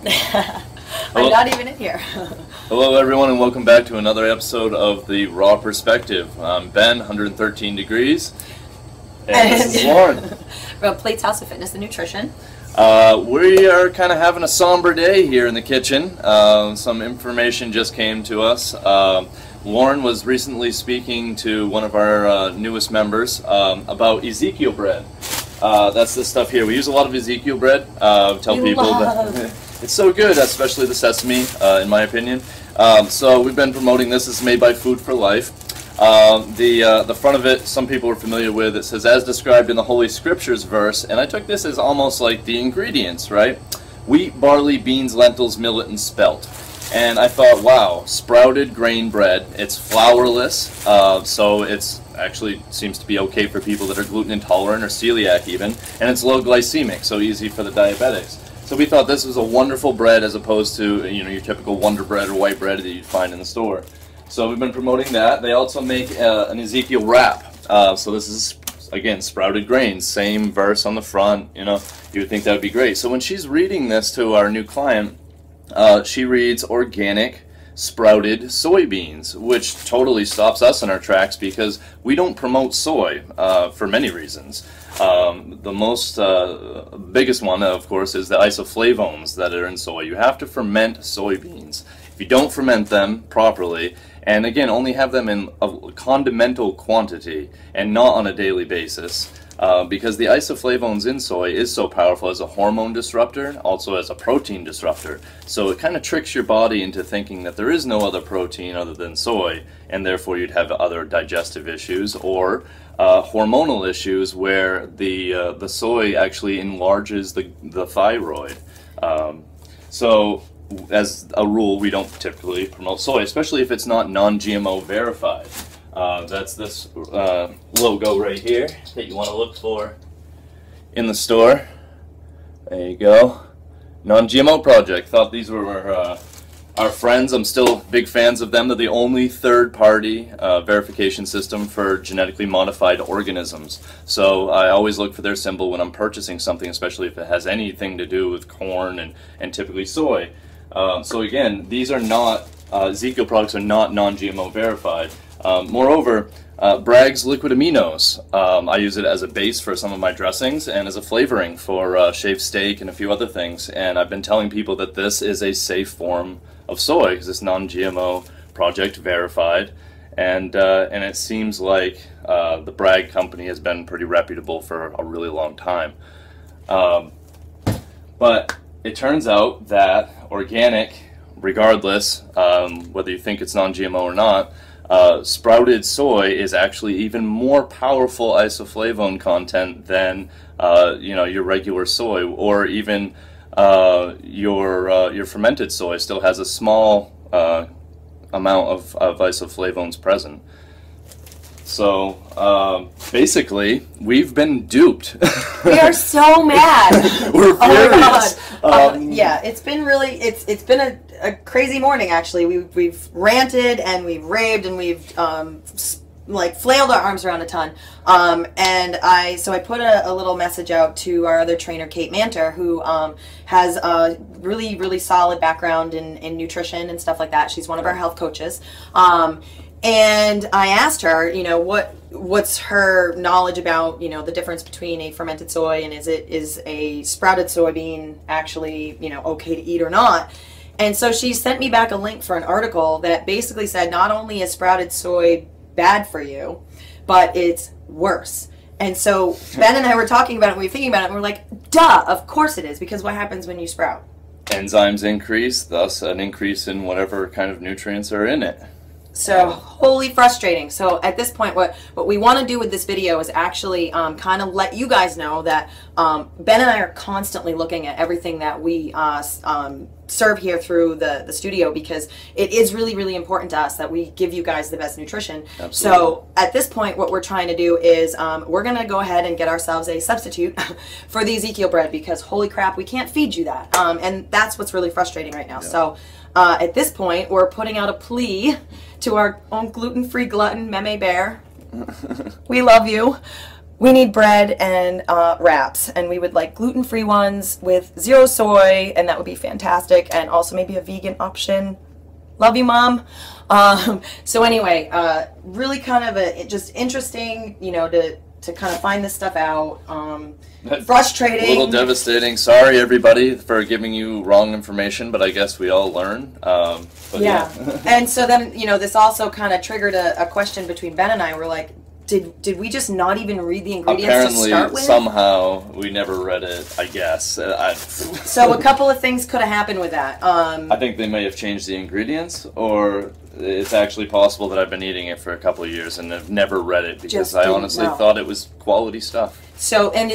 I'm not even in here. Hello everyone and welcome back to another episode of The Raw Perspective. I'm Ben, 113 degrees, and this is Lauren. From Plates House of Fitness and Nutrition. We are kind of having a somber day here in the kitchen. Some information just came to us. Lauren was recently speaking to one of our newest members about EZEKIEL bread. That's this stuff here. We use a lot of EZEKIEL bread. Tell people that it's so good, especially the sesame, in my opinion. So we've been promoting this. It's made by Food for Life. The front of it, some people are familiar with. It says, as described in the Holy Scriptures verse, and I took this as almost like the ingredients, right? Wheat, barley, beans, lentils, millet, and spelt. And I thought, wow, sprouted grain bread. It's flourless, so it's actually seems to be okay for people that are gluten intolerant or celiac even, and it's low glycemic, so easy for the diabetics. So we thought this was a wonderful bread as opposed to, you know, your typical Wonder Bread or white bread that you'd find in the store. So we've been promoting that. They also make an EZEKIEL wrap. So this is, again, sprouted grains, same verse on the front. You know, you would think that would be great. So when she's reading this to our new client, she reads organic sprouted soybeans, which totally stops us in our tracks because we don't promote soy for many reasons. The most biggest one, of course, is the isoflavones that are in soy. You have to ferment soybeans. If you don't ferment them properly, and again, only have them in a condimental quantity and not on a daily basis, because the isoflavones in soy is so powerful as a hormone disruptor, also as a protein disruptor. So it kind of tricks your body into thinking that there is no other protein other than soy, and therefore you'd have other digestive issues or hormonal issues where the soy actually enlarges the thyroid. So as a rule, we don't typically promote soy, especially if it's not non-GMO verified. That's this logo right here that you want to look for in the store. There you go. Non-GMO Project. Thought these were our friends. I'm still big fans of them. They're the only third-party verification system for genetically modified organisms. So I always look for their symbol when I'm purchasing something, especially if it has anything to do with corn and typically soy. So again, these are not, EZEKIEL products are not non-GMO verified. Moreover, Bragg's liquid aminos, I use it as a base for some of my dressings and as a flavoring for shaved steak and a few other things. And I've been telling people that this is a safe form of soy because it's non-GMO Project verified. And it seems like the Bragg company has been pretty reputable for a really long time. But it turns out that organic, regardless, whether you think it's non-GMO or not, sprouted soy is actually even more powerful isoflavone content than you know, your regular soy, or even your fermented soy still has a small amount of isoflavones present. So basically, we've been duped. We are so mad. We're furious. Oh my God. Yeah, it's been really it's been a crazy morning actually. We've ranted and we've raved and we've like flailed our arms around a ton. And I put a little message out to our other trainer, Kate Manter, who has a really solid background in nutrition and stuff like that. She's one of our health coaches. And I asked her, you know, what's her knowledge about, you know, the difference between a fermented soy and is a sprouted soybean actually, you know, okay to eat or not? And so she sent me back a link for an article that basically said not only is sprouted soy bad for you, but it's worse. And so Ben and I were talking about it, we were thinking about it, and we're like, duh, of course it is, because what happens when you sprout? Enzymes increase, thus an increase in whatever kind of nutrients are in it. So wholly frustrating. So at this point, what we want to do with this video is actually kind of let you guys know that Ben and I are constantly looking at everything that we serve here through the studio, because it is really important to us that we give you guys the best nutrition. Absolutely. So at this point, what we're trying to do is we're going to go ahead and get ourselves a substitute for the EZEKIEL bread, because holy crap, we can't feed you that. And that's what's really frustrating right now. Yeah. So at this point, we're putting out a plea to our own gluten-free glutton, Meme Bear. We love you. we need bread and wraps, and we would like gluten-free ones with 0 soy, and that would be fantastic, and also maybe a vegan option. Love you, Mom. So anyway, really kind of just interesting, you know, to kind of find this stuff out. Frustrating. A little devastating. Sorry, everybody, for giving you wrong information, but I guess we all learn. But yeah. And so then, you know, this also kind of triggered a question between Ben and I. We're like, did we just not even read the ingredients to start with? Somehow we never read it, I guess. So a couple of things could have happened with that. I think they may have changed the ingredients, or it's actually possible that I've been eating it for a couple of years and have never read it because I honestly thought it was quality stuff. So, and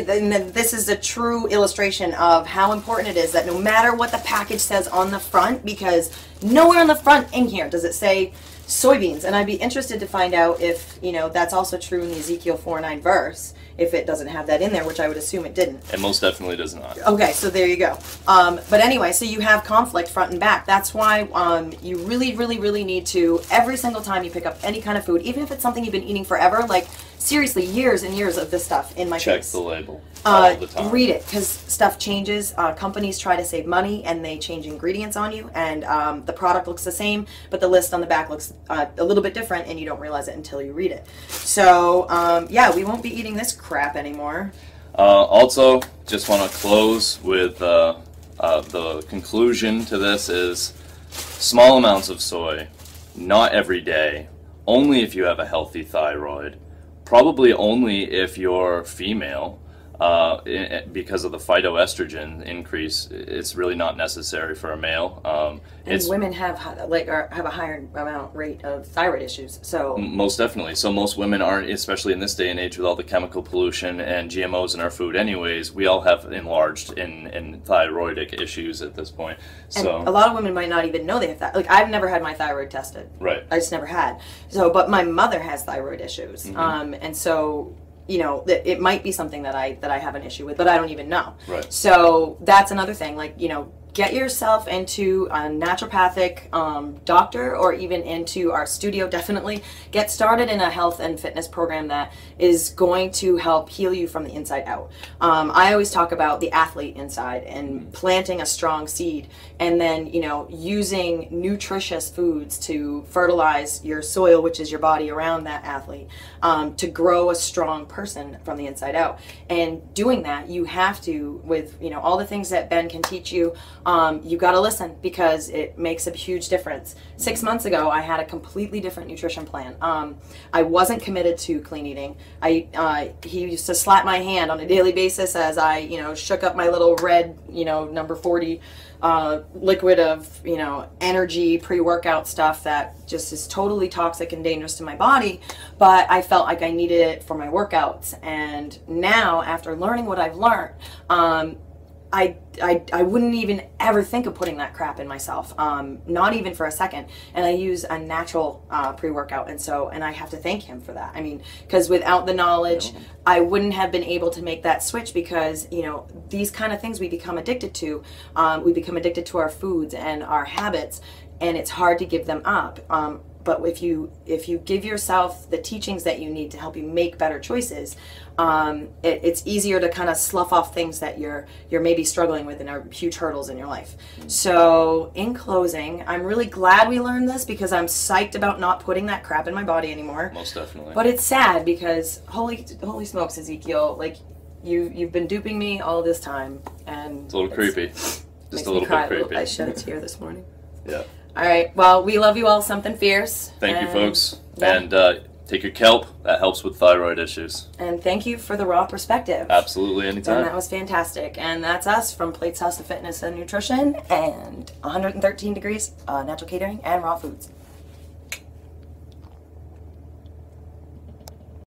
this is a true illustration of how important it is that no matter what the package says on the front, because nowhere on the front in here does it say soybeans, and I'd be interested to find out if, you know, that's also true in the Ezekiel 4:9 verse, if it doesn't have that in there, which I would assume it didn't. It most definitely does not. Okay, so there you go. But anyway, so you have conflict front and back. That's why you really, really, really need to, every single time you pick up any kind of food, even if it's something you've been eating forever, like seriously, years and years of this stuff in my face. Check the label all the time. Read it, because stuff changes. Companies try to save money, and they change ingredients on you, and the product looks the same, but the list on the back looks a little bit different, and you don't realize it until you read it. So, yeah, we won't be eating this crap anymore. Also, just want to close with the conclusion to this is small amounts of soy, not every day, only if you have a healthy thyroid, probably only if you're female, because of the phytoestrogen increase. It's really not necessary for a male. And women have a higher rate of thyroid issues. So most definitely. So most women aren't, especially in this day and age with all the chemical pollution and GMOs in our food. Anyways, we all have enlarged in thyroidic issues at this point. So and a lot of women might not even know they have that. Like, I've never had my thyroid tested. Right. I just never had. So, but my mother has thyroid issues, and so, you know, it might be something that I have an issue with, but I don't even know. Right. So that's another thing. Like, you know, get yourself into a naturopathic doctor, or even into our studio. Definitely get started in a health and fitness program that is going to help heal you from the inside out. I always talk about the athlete inside and planting a strong seed, and then, you know, using nutritious foods to fertilize your soil, which is your body around that athlete, to grow a strong person from the inside out. And doing that, you have to, with, you know, all the things that Ben can teach you, you got to listen, because it makes a huge difference. 6 months ago, I had a completely different nutrition plan. I wasn't committed to clean eating. He used to slap my hand on a daily basis as I, you know, shook up my little red, you know, number 40 liquid of, you know, energy pre-workout stuff that just is totally toxic and dangerous to my body, but I felt like I needed it for my workouts. And now, after learning what I've learned, I wouldn't even ever think of putting that crap in myself, not even for a second. And I use a natural pre-workout, and I have to thank him for that. I mean, because without the knowledge, I wouldn't have been able to make that switch, because, you know, these kind of things we become addicted to. We become addicted to our foods and our habits, and it's hard to give them up. But if you give yourself the teachings that you need to help you make better choices, it's easier to kind of slough off things that you're maybe struggling with and are huge hurdles in your life. So in closing, I'm really glad we learned this, because I'm psyched about not putting that crap in my body anymore. Most definitely. But it's sad, because holy smokes, Ezekiel, like you've been duping me all this time, and it's a little creepy. Just a little bit creepy. I shed a tear this morning. Yeah. All right. Well, we love you all something fierce. Thank you, folks. Yeah. And take your kelp. That helps with thyroid issues. And thank you for the raw perspective. Absolutely, anytime. And that was fantastic. And that's us from Plates House of Fitness and Nutrition and 113 Degrees Natural Catering and Raw Foods.